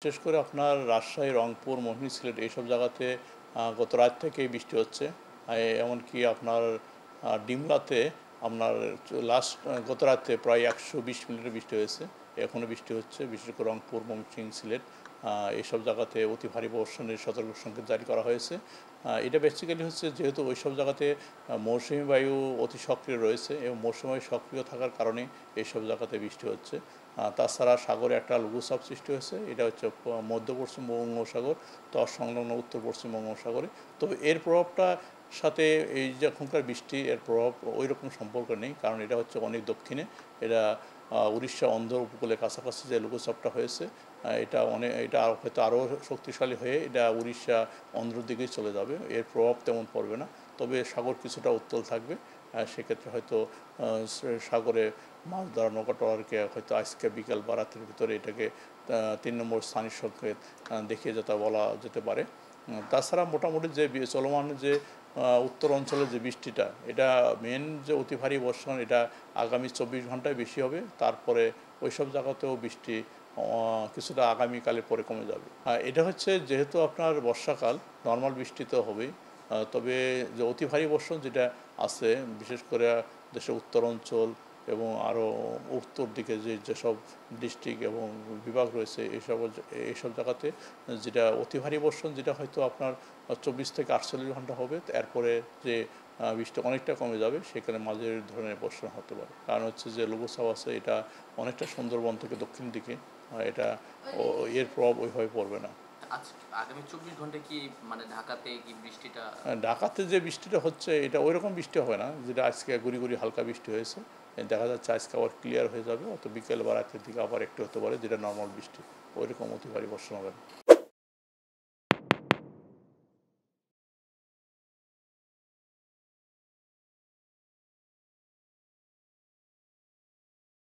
বিশেষ করে আপনার রাজশাহী, রংপুর, মহিনী, সিলেট এইসব জায়গাতে গত রাত থেকেই বৃষ্টি হচ্ছে। এমনকি আপনার ডিমলাতে আপনার গত রাতে প্রায় 120 মিলিমিটার বৃষ্টি হয়েছে। এখনও বৃষ্টি হচ্ছে, বিশেষ করে রংপুর, ময়মনসিংহ, সিলেট এইসব জায়গাতে অতি ভারী বর্ষণের সতর্ক সংকেত জারি করা হয়েছে। এটা বেসিক্যালি হচ্ছে যেহেতু ওইসব জায়গাতে মৌসুমি বায়ু অতি সক্রিয় রয়েছে এবং মৌসুমি বায়ু সক্রিয় থাকার কারণে এইসব জায়গাতে বৃষ্টি হচ্ছে। তাছাড়া সাগরে একটা লঘুচাপ সৃষ্টি হয়েছে, এটা হচ্ছে মধ্য পশ্চিম বঙ্গোপসাগর সংলগ্ন উত্তর পশ্চিম বঙ্গোপসাগরে। তবে এর প্রভাবটা সাথে এই যে এখনকার বৃষ্টি এর প্রভাব ওই রকম সম্পর্ক নেই, কারণ এটা হচ্ছে অনেক দক্ষিণে। এটা উড়িষ্যা অন্ধ্র উপকূলের কাছাকাছি যে লঘুচাপটা হয়েছে, এটা হয়তো আরও শক্তিশালী হয়ে এটা উড়িষ্যা অন্ধ্র দিকেই চলে যাবে। এর প্রভাব তেমন পড়বে না, তবে সাগর কিছুটা উত্তাল থাকবে। সেক্ষেত্রে হয়তো সাগরে মাছ ধরা নৌকা ট্রলারকে হয়তো আজকে বিকেল বা রাতের ভিতরে এটাকে 3 নম্বর স্থানীয় সংকেত দেখিয়ে যেটা বলা যেতে পারে। তাছাড়া মোটামুটি যে চলমান যে উত্তর অঞ্চলের যে বৃষ্টিটা, এটা মেন যে অতি ভারী বর্ষণ এটা আগামী 24 ঘন্টায় বেশি হবে। তারপরে ওইসব জায়গাতেও বৃষ্টি কিছুটা আগামীকালের পরে কমে যাবে। এটা হচ্ছে যেহেতু আপনার বর্ষাকাল, নর্মাল বৃষ্টি তো হবেই, তবে যে অতি ভারী বর্ষণ যেটা আছে বিশেষ করে দেশের উত্তর অঞ্চল এবং আরও উত্তর দিকে যেসব ডিস্ট্রিক্ট এবং বিভাগ রয়েছে এইসব জায়গাতে যেটা অতি ভারী বর্ষণ, যেটা হয়তো আপনার 24 থেকে 48 ঘন্টা হবে, এরপরে যে বৃষ্টি অনেকটা কমে যাবে, সেখানে মাঝারি ধরনের বর্ষণ হতে পারে। কারণ হচ্ছে যে লঘুচাপ আছে, এটা অনেকটা সুন্দরবন থেকে দক্ষিণ দিকে, এটা এর প্রভাব ওইভাবে পড়বে না। আগামী 24 ঘন্টায় কি মানে ঢাকাতে কি বৃষ্টিটা? ঢাকাতে যে বৃষ্টিটা হচ্ছে এটা ওই রকম বৃষ্টি হবে না, যেটা আজকে গুড়ি গুড়ি হালকা বৃষ্টি হয়েছে। দেখা যাচ্ছে আজকে আবার ক্লিয়ার হয়ে যাবে, অত বিকেল বা রাতের দিকে আবার একটু হতে পারে, যেটা নর্মাল বৃষ্টি। ওই রকম অতি ভারী বর্ষণ হবে না।